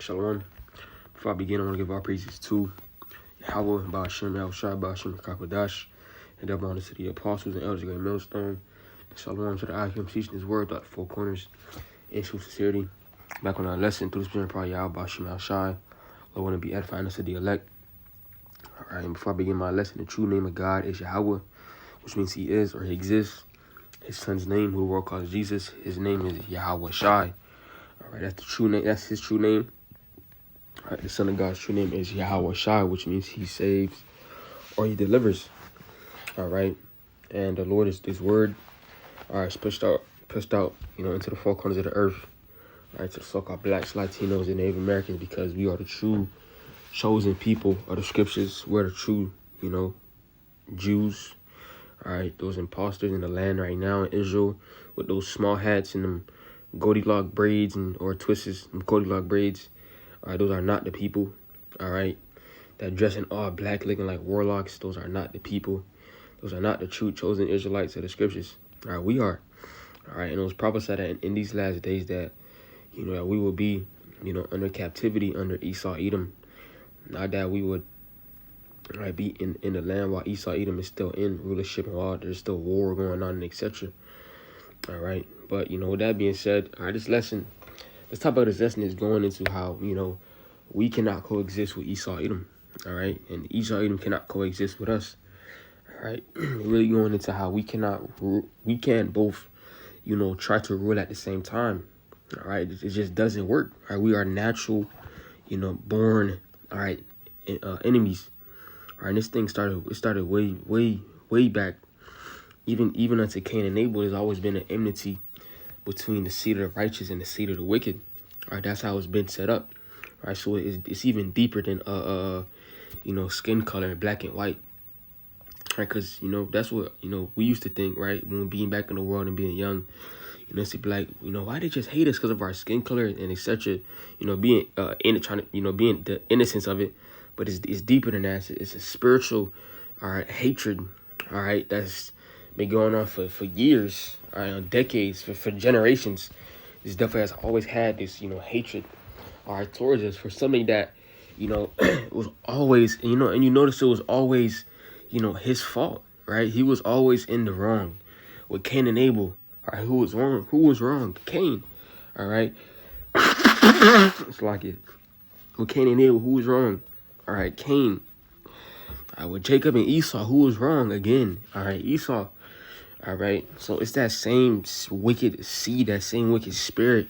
Shalom. Before I begin, I want to give our praises to Yahweh, Ba'ashem, Yahushua, Ba'ashem, Kakodash, and double honor to the apostles and elders of the millstone. And shalom to the Akim teaching his word throughout the four corners in true sincerity. Back on our lesson through the spirit of prayer, Yahweh, Ba'ashem, Yahushua. I want to be edifying us to the elect. All right, and before I begin my lesson, the true name of God is Yahweh, which means he is or he exists. His son's name, who the world calls Jesus, his name is Yahweh Shai. All right, that's the true name. That's his true name. All right, the Son of God's true name is Yahweh Shai, which means he saves or he delivers. All right, and the Lord is this word. All right, it's pushed out, into the four corners of the earth. All right, to the so-called blacks, Latinos, and Native Americans, because we are the true chosen people of the scriptures. We're the true, Jews. All right, those imposters in the land right now in Israel with those small hats and them Goldilocks braids or twists, Goldilocks braids. All right, those are not the people. All right, that dress in all black looking like warlocks. Those are not the people. Those are not the true chosen Israelites of the scriptures. All right, we are. All right, and it was prophesied that in these last days that, that we will be, under captivity under Esau, Edom. Not that we would be in the land while Esau, Edom is still in rulership and while there's still war going on and etc. All right, but with that being said, all right, this topic of this lesson is going into how we cannot coexist with Esau, Edom. All right, and Esau, Edom cannot coexist with us. All right, really going into how we can both, try to rule at the same time. All right, it just doesn't work. All right, we are natural, born, all right, enemies. All right, and this thing started way back. Even unto Cain and Abel, there's always been an enmity between the seed of the righteous and the seed of the wicked. All right, that's how it's been set up. All right, so it's even deeper than skin color, black and white. All right, because that's what we used to think, right, when being back in the world and being young. It's be like, why they just hate us because of our skin color and etc. Being being the innocence of it. But it's deeper than that. It's a spiritual, all right, hatred, all right, that's been going on for years, all right, decades, for generations. This definitely has always had this, hatred, all right, towards us for something that, it was always, and you notice it was always, his fault, right? He was always in the wrong with Cain and Abel. All right, who was wrong? Who was wrong? Cain. All right. It's like it. With Cain and Abel, who was wrong? All right, Cain. All right, with Jacob and Esau, who was wrong? Again, all right, Esau. All right, so it's that same wicked seed, that same wicked spirit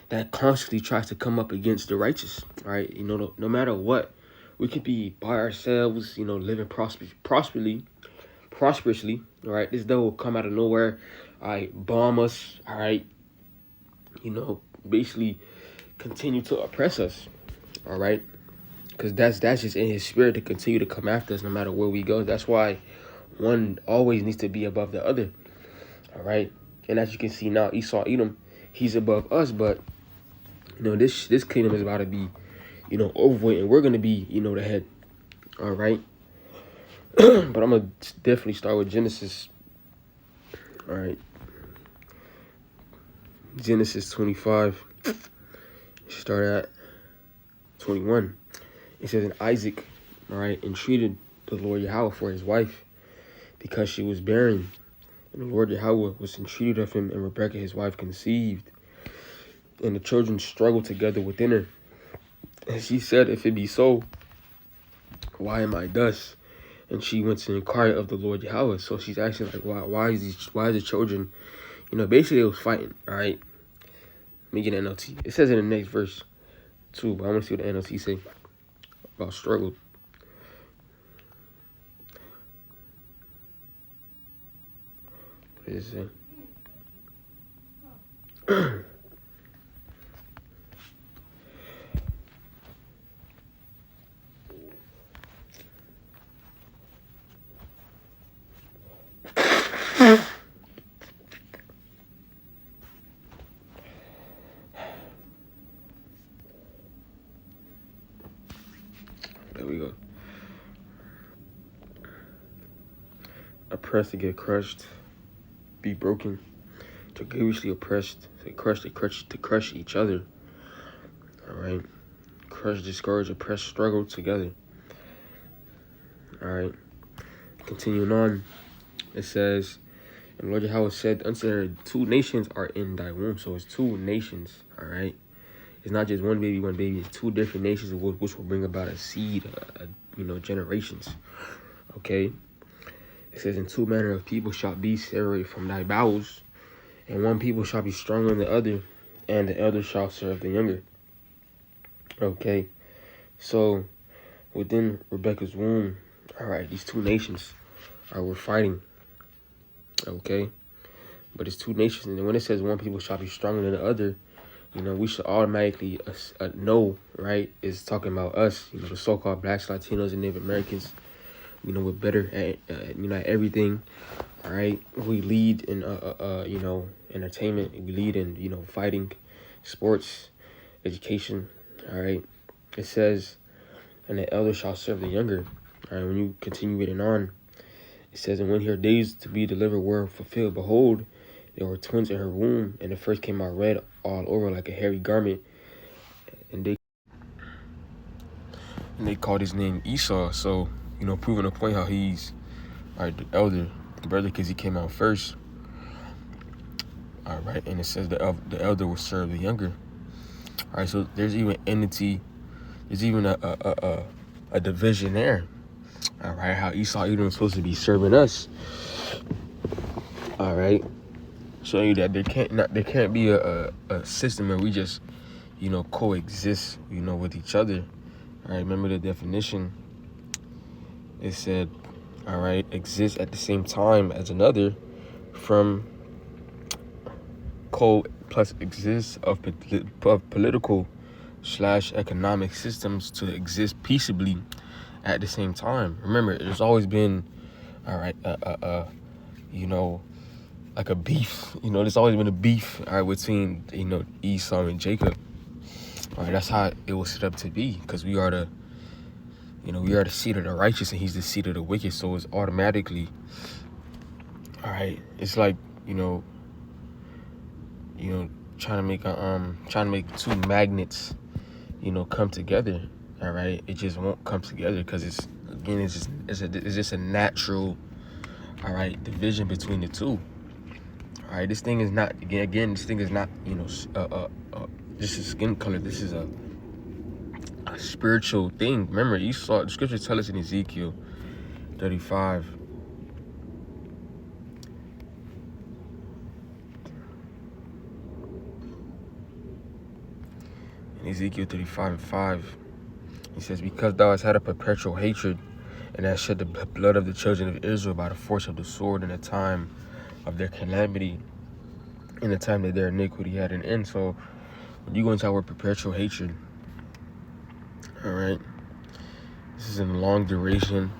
that constantly tries to come up against the righteous. All right, no matter what, we could be by ourselves, living prosperously. All right, this devil will come out of nowhere. All right, bomb us. All right, basically continue to oppress us. All right. Because that's just in his spirit to continue to come after us no matter where we go. That's why one always needs to be above the other. All right. And as you can see now, Esau, Edom, he's above us. But, this kingdom is about to be, over with. And we're going to be, the head. All right. But I'm going to definitely start with Genesis. All right. Genesis 25. Start at 21. It says, and Isaac, all right, entreated the Lord Yahweh for his wife because she was barren. And the Lord Yahweh was entreated of him, and Rebekah, his wife, conceived. And the children struggled together within her. And she said, if it be so, why am I thus? And she went to inquire of the Lord Yahweh. So she's asking, like, why is the children, basically they was fighting, all right? Let me get an NLT. It says in the next verse, too, but I want to see what the NLT say. About struggle. What does it say? There we go. Oppressed to get crushed, be broken, to grievously oppressed, to crush each other. All right. crush, discourage, oppress, struggle together. All right. Continuing on, it says, and Lord Yahweh said unto her, 2 nations are in thy womb. So it's 2 nations, all right? It's not just one baby. It's 2 different nations which will bring about a seed, generations, okay? It says, and 2 manner of people shall be separated from thy bowels, and one people shall be stronger than the other, and the elder shall serve the younger. Okay, so within Rebecca's womb, all right, these 2 nations were fighting, okay? But it's 2 nations, and when it says one people shall be stronger than the other, we should automatically know, right? It's talking about us, the so-called blacks, Latinos, and Native Americans. We're better at everything. All right, we lead in entertainment. We lead in fighting, sports, education. All right, it says, and the elder shall serve the younger. All right, when you continue reading on, it says, and when her days to be delivered were fulfilled, behold, there were twins in her womb, and the first came out red all over like a hairy garment, and they called his name Esau. So, proving the point how he's the elder, the brother, because he came out first. All right, and it says the elder will serve the younger. All right, so there's even enmity, there's even a division there. All right, how Esau even supposed to be serving us. All right, showing you that there can't be a system where we just coexist with each other. All right, remember the definition. It said, all right, exist at the same time as another, from co plus exist of political / economic systems to exist peaceably at the same time. Remember, there's always been, all right, like a beef. There's always been a beef, all right, between Esau and Jacob. All right, that's how it was set up to be, because we are the seed of the righteous, and he's the seed of the wicked. So it's automatically, all right, it's like trying to make 2 magnets come together. All right, it just won't come together, because it's just a natural, all right, division between the 2. All right, this thing is not this thing is not just a skin color. This is a spiritual thing. Remember, Esau, the scripture tells us in Ezekiel 35. In Ezekiel 35:5, he says, because thou hast had a perpetual hatred, and hast shed the blood of the children of Israel by the force of the sword in the time of their calamity, in the time that their iniquity had an end. So when you go into our perpetual hatred, all right, this is in long duration,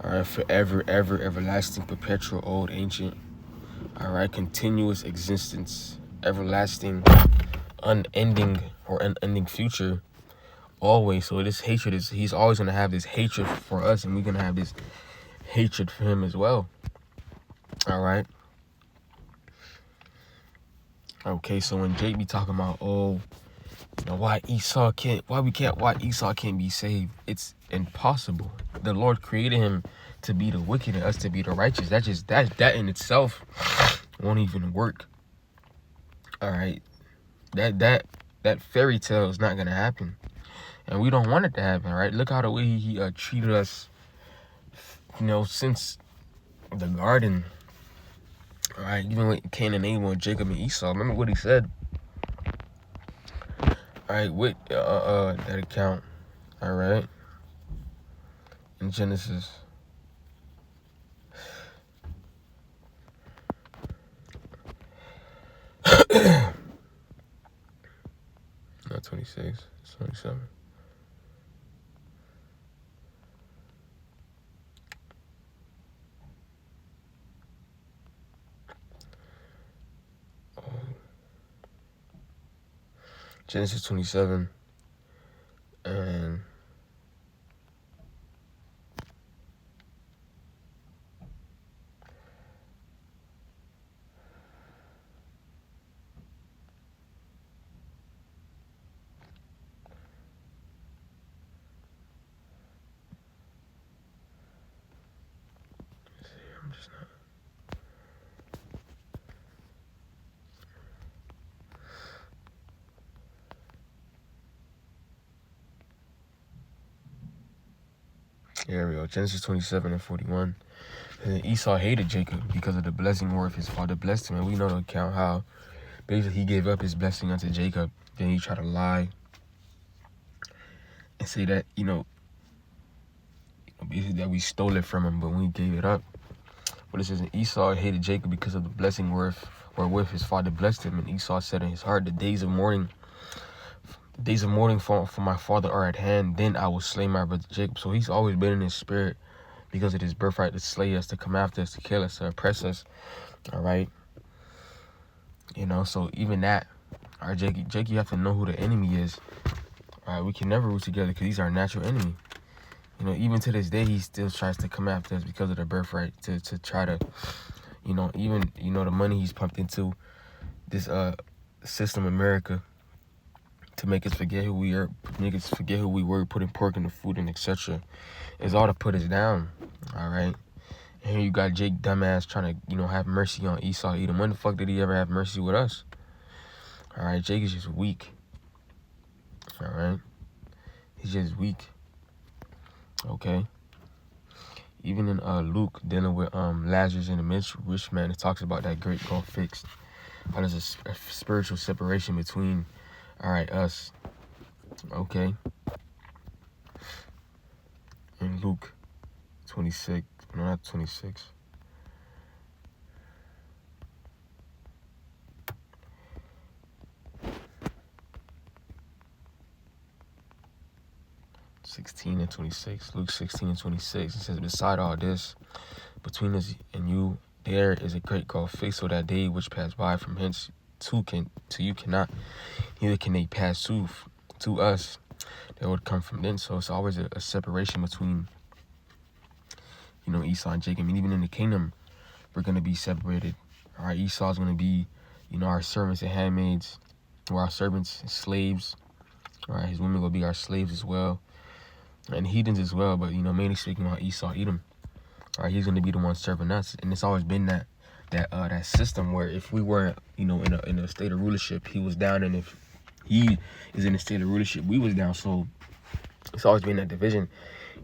all right, forever, ever, everlasting, perpetual, old, ancient, all right, continuous existence, everlasting, unending or unending future, always. So this hatred he's always going to have this hatred for us, and we're going to have this hatred for him as well. All right. Okay, so when Jake be talking about, why Esau can't be saved, it's impossible. The Lord created him to be the wicked and us to be the righteous. That in itself won't even work. All right, that fairy tale is not gonna happen, and we don't want it to happen. Right? Look how the way he treated us, since the garden. All right, even with Cain and Abel and Jacob and Esau. Remember what he said. All right, with that account. All right, in Genesis. Not 26, it's 27. Genesis 27, and I'm just not. Here we go. Genesis 27:41. And Esau hated Jacob because of the blessing wherewith his father blessed him. And we know the account how basically he gave up his blessing unto Jacob. Then he tried to lie and say that, basically that we stole it from him, but we gave it up. But it says, and Esau hated Jacob because of the blessing wherewith his father blessed him. And Esau said in his heart, the days of mourning for my father are at hand. Then I will slay my brother Jacob. So he's always been in his spirit because of his birthright to slay us, to come after us, to kill us, to oppress us. All right. So even that, all right, Jake, you have to know who the enemy is. All right, we can never root together because he's our natural enemy. Even to this day, he still tries to come after us because of the birthright, to try to, even, the money he's pumped into this system, America, to make us forget who we are, make us forget who we were, putting pork in the food and etc. It's all to put us down, all right? And here you got Jake dumbass trying to, have mercy on Esau, Edom. When the fuck did he ever have mercy with us? All right, Jake is just weak, all right? He's just weak, okay? Even in Luke, dealing with Lazarus and the rich man, it talks about that great gulf fixed. How there's a spiritual separation between, all right, us, okay? In Luke 26, no, not 26. Luke 16:26. It says, beside all this, between us and you, there is a great gulf fixed, so that they which pass by from hence to you cannot, neither can they pass to us that would come from thence. So it's always a separation between, Esau and Jacob. And even in the kingdom, we're going to be separated. All right, Esau's going to be, our servants and handmaids, or our servants and slaves. All right, his women will be our slaves as well, and heathens as well. But mainly speaking about Esau, Edom. All right, he's going to be the one serving us, and it's always been that system where if we weren't, in a state of rulership, he was down, and if he is in a state of rulership, we was down. So it's always been that division,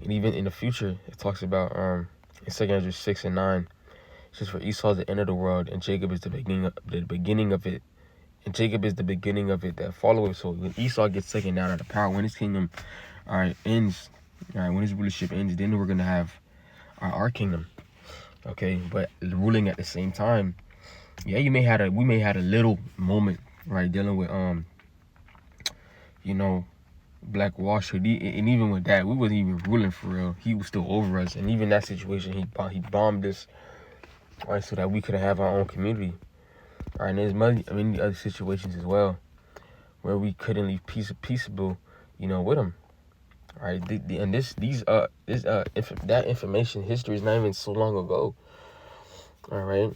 and even in the future, it talks about in 2 Ezra 6:9. It says, for Esau is the end of the world, and Jacob is the beginning of it. And Jacob is the beginning of it that followeth. So when Esau gets taken down out of power, when his kingdom, ends, when his rulership ends, then we're gonna have our kingdom, okay? But ruling at the same time, yeah, we may had a little moment, right, dealing with Black Wall Street, and even with that, we wasn't even ruling for real. He was still over us, and even that situation, he bombed us, right, so that we could have our own community. All right, and there's many other situations as well where we couldn't leave peaceable, with them. All right, that information history is not even so long ago. All right,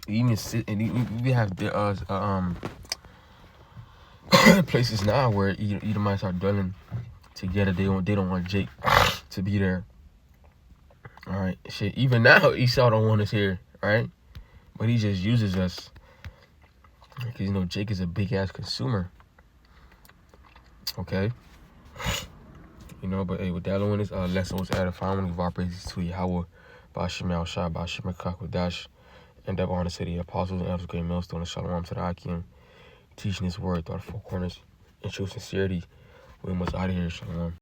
we have the places now where Edomites are dwelling together. They don't want Jake to be there. All right, shit. Even now, Esau don't want us here, right? But he just uses us because Jake is a big ass consumer. Okay. But hey, with that one is lesson was edifying. I want to give our praises to Yahweh, Ba'ashem Yahushua, Ba'ashem Kakwadash, and up on the city apostles and elders, great millstone, and shalom to the Akim, teaching his word throughout the four corners in true sincerity. We almost out of here, shalom.